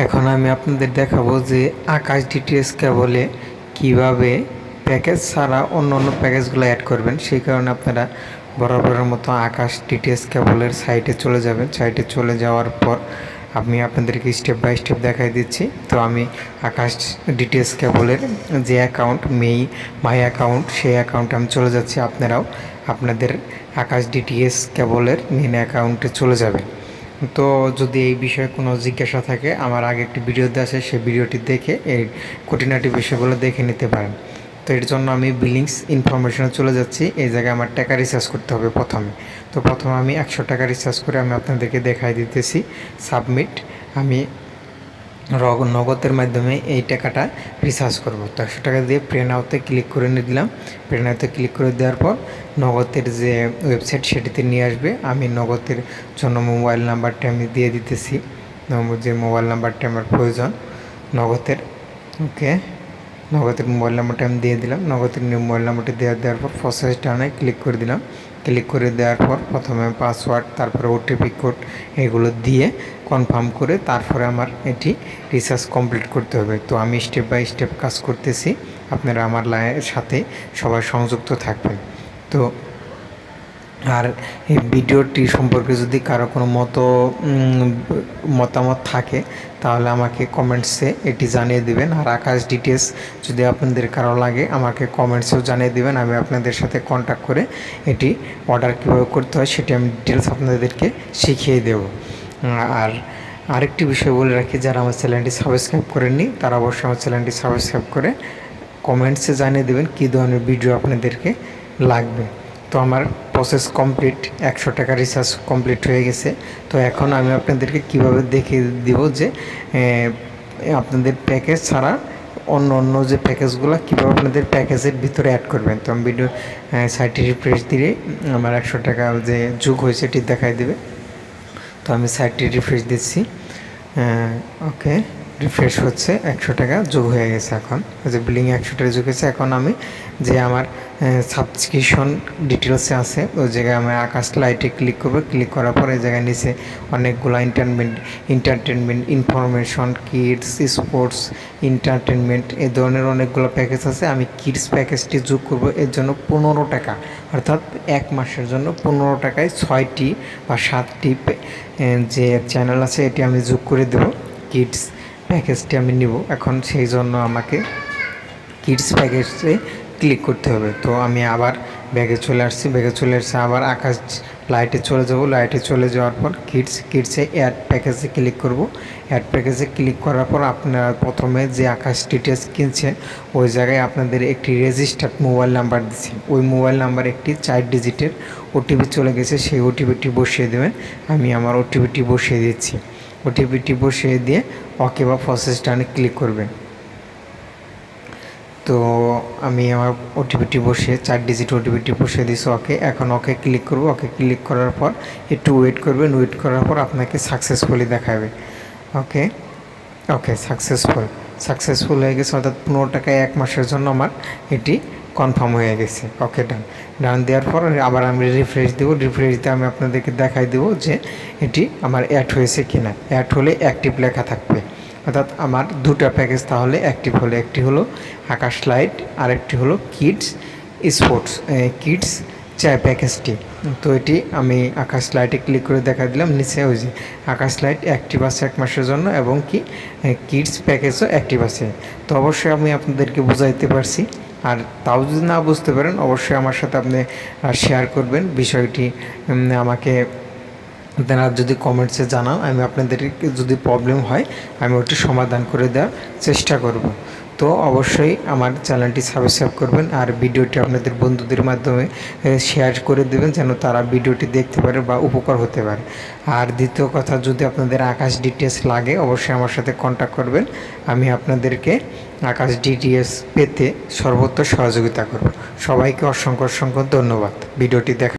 এখন আমি আপনাদের দেখাবো যে আকাশ ডিটিএস কেবলে কিভাবে প্যাকেজ ছাড়া অন্য অন্য প্যাকেজগুলো অ্যাড করবেন। সেই কারণে আপনারা বরাবরের মতো আকাশ ডিটিএস কেবলের সাইটে চলে যাবেন। সাইটে চলে যাওয়ার পর আমি আপনাদেরকে স্টেপ বাই স্টেপ দেখাই দিচ্ছি। তো আমি আকাশ ডিটিএস কেবলের যে অ্যাকাউন্ট মাই অ্যাকাউন্ট, সেই অ্যাকাউন্টে আমি চলে যাচ্ছি। আপনারাও আপনাদের আকাশ ডিটিএস কেবলের মেন অ্যাকাউন্টে চলে যাবেন। তো যদি এই বিষয়ে কোনো জিজ্ঞাসা থাকে, আমার আগে একটি ভিডিও দেওয়া আছে, সেই ভিডিওটি দেখে এই খুঁটিনাটি বিষয়গুলো দেখে নিতে পারেন। তো এর জন্য আমি বিলিংস ইনফরমেশনে চলে যাচ্ছি। এই জায়গায় আমার টাকা রিচার্জ করতে হবে প্রথমে। তো প্রথমে আমি 100 টাকা রিচার্জ করে আমি আপনাদেরকে দেখাই দিতেছি। সাবমিট, আমি নগদের মাধ্যমে এই টাকাটা রিচার্জ করব। তো 100 টাকা দিয়ে পে নাওতে ক্লিক করে দিলাম। পে নাওতে ক্লিক করে দেওয়ার পর নগদের যে ওয়েবসাইট সেটিতে নিয়ে আসবে। আমি নগদের জন্য মোবাইল নাম্বারটা আমি দিয়ে দিতেছি, যে মোবাইল নাম্বারটা আমার প্রয়োজন নগদের। ওকে, নগদের মোবাইল নাম্বারটা আমি দিয়ে দিলাম। নগদের মোবাইল নাম্বারটি দেওয়ার পর প্রসেস ডানে ক্লিক করে দিলাম। ক্লিক করে দেওয়ার পর প্রথমে পাসওয়ার্ড, তারপরে ওটিপি কোড এগুলো দিয়ে কনফার্ম করে তারপরে আমার এটি রিচার্জ কমপ্লিট করতে হবে। তো আমি স্টেপ বাই স্টেপ কাজ করতেছি, আপনারা আমার লাইনের সাথে সবাই সংযুক্ত থাকবেন। তো আর এই ভিডিওটি সম্পর্কে যদি কারো কোনো মতামত থাকে তাহলে আমাকে কমেন্টসে এটি জানিয়ে দিবেন। আর আকাশ ডিটেলস যদি আপনাদের কারো লাগে আমাকে কমেন্টসেও জানিয়ে দিবেন। আমি আপনাদের সাথে কন্ট্যাক্ট করে এটি অর্ডার কীভাবে করতে হয় সেটি আমি ডিটেলস আপনাদেরকে শিখিয়ে দেব। আর আরেকটি বিষয় বলে রাখি, যারা আমার চ্যানেলটি সাবস্ক্রাইব করেননি তারা অবশ্যই আমার চ্যানেলটি সাবস্ক্রাইব করে কমেন্টসে জানিয়ে দেবেন কী ধরনের ভিডিও আপনাদেরকে লাগবে। তো আমার প্রসেস কমপ্লিট, 100 টাকা রিচার্জ কমপ্লিট হয়ে গেছে। তো এখন আমি আপনাদেরকে কিভাবে দেখিয়ে দিব যে আপনাদের প্যাকেজ ছাড়া অন্য অন্য যে প্যাকেজগুলো কীভাবে আপনাদের প্যাকেজের ভিতরে অ্যাড করবেন। তো আমি ভিডিও সাইটে রিফ্রেশ দিয়ে আমার 100 টাকা যে যোগ হয়েছে এটি দেখাই দেবে। তো আমি সাইটটি রিফ্রেশ দিচ্ছি। ওকে, রিফ্রেশ হচ্ছে, 100 টাকা যোগ হয়ে গেছে। এখন যে বিলিং 100 টাকা যোগ হয়েছে। এখন আমি যে আমার সাবস্ক্রিপশন ডিটেলসে আছে ওই জায়গায় আমি আকাশ লাইটে ক্লিক করবো। ক্লিক করার পর এই জায়গায় নিচে অনেকগুলো entertainment information, kids, sports, entertainment এই ধরনের অনেকগুলো প্যাকেজ আছে। আমি কিডস প্যাকেজটি যোগ করব, এর জন্য 15 টাকা, অর্থাৎ 1 মাসের জন্য 15 টাকায় 6টি বা 7টি যে চ্যানেল আছে এটি আমি যোগ করে দেব। কিডস প্যাকেজটি আমি নিব। এখন সেই জন্য আমাকে কিডস প্যাকেজে ক্লিক করতে হবে। তো আমি আবার ব্যাগে চলে আসছি, আবার আকাশ লাইটে চলে যাব। লাইটে চলে যাওয়ার পর কিডসে অ্যাড প্যাকেজে ক্লিক করব। অ্যাড প্যাকেজে ক্লিক করার পর আপনারা প্রথমে যে আকাশ ডিটেলস কিনছেন ওই জায়গায় আপনাদের একটি রেজিস্টার্ড মোবাইল নাম্বার দিচ্ছি। ওই মোবাইল নাম্বার একটি 4 ডিজিটের ওটিপি চলে গেছে, সেই ওটিপিটি বসিয়ে দেবেন। আমি আমার ওটিপিটি বসিয়ে দিচ্ছি। ওটিপিটি বসিয়ে দিয়ে ওকে বা প্রসেস ডানে ক্লিক করবেন। তো আমি আমার ওটিপিটি বসিয়ে 4 ডিজিট ওটিপিটি বসিয়ে দিয়েছি। ওকে, এখন ওকে ক্লিক করব। ওকে ক্লিক করার পর একটু ওয়েট করবেন। ওয়েট করার পর আপনাকে সাকসেসফুলি দেখাবে। ওকে ওকে সাকসেসফুল হয়ে গেছে, অর্থাৎ 15 টাকায় 1 মাসের জন্য আমার এটি কনফার্ম হয়ে গেছে। ওকে, ডান দেওয়ার পর আবার আমি রিফ্রেশ দেবো। রিফ্রেশ দিয়ে আমি আপনাদেরকে দেখাই দেবো যে এটি আমার অ্যাড হয়েছে কিনা। অ্যাড হলে অ্যাক্টিভ লেখা থাকবে, অর্থাৎ আমার 2টা প্যাকেজ তাহলে অ্যাক্টিভ হলে, একটি হলো আকাশ লাইট আর একটি হলো কিডস স্পোর্টস কিডস চায় প্যাকেজটি। তো এটি আমি আকাশ লাইটে ক্লিক করে দেখা দিলাম। নিচে ওই যে আকাশ লাইট অ্যাক্টিভ আছে 1 মাসের জন্য এবং কি কিডস প্যাকেজও অ্যাক্টিভ আছে। তো অবশ্যই আমি আপনাদেরকে বুঝাইতে পারছি। আর তাও যদি না বুঝতে পারেন অবশ্যই আমার সাথে আপনি শেয়ার করবেন বিষয়টি। আমাকে আপনারা যদি কমেন্টসে জানান, আমি আপনাদেরকে যদি প্রবলেম হয় আমি ওটি সমাধান করে দেওয়ার চেষ্টা করব। তো অবশ্যই আমার চ্যানেলটি সাবস্ক্রাইব করবেন আর ভিডিওটি আপনাদের বন্ধুদের মাধ্যমে শেয়ার করে দেবেন যেন তারা ভিডিওটি দেখতে পারে বা উপকার হতে পারে। আর দ্বিতীয় কথা, যদি আপনাদের আকাশ ডিটেলস লাগে অবশ্যই আমার সাথে কন্ট্যাক্ট করবেন। আমি আপনাদেরকে আকাশ ডিটেলস পেতে সর্বোচ্চ সহযোগিতা করব। সবাইকে অসংখ্য ধন্যবাদ ভিডিওটি দেখা।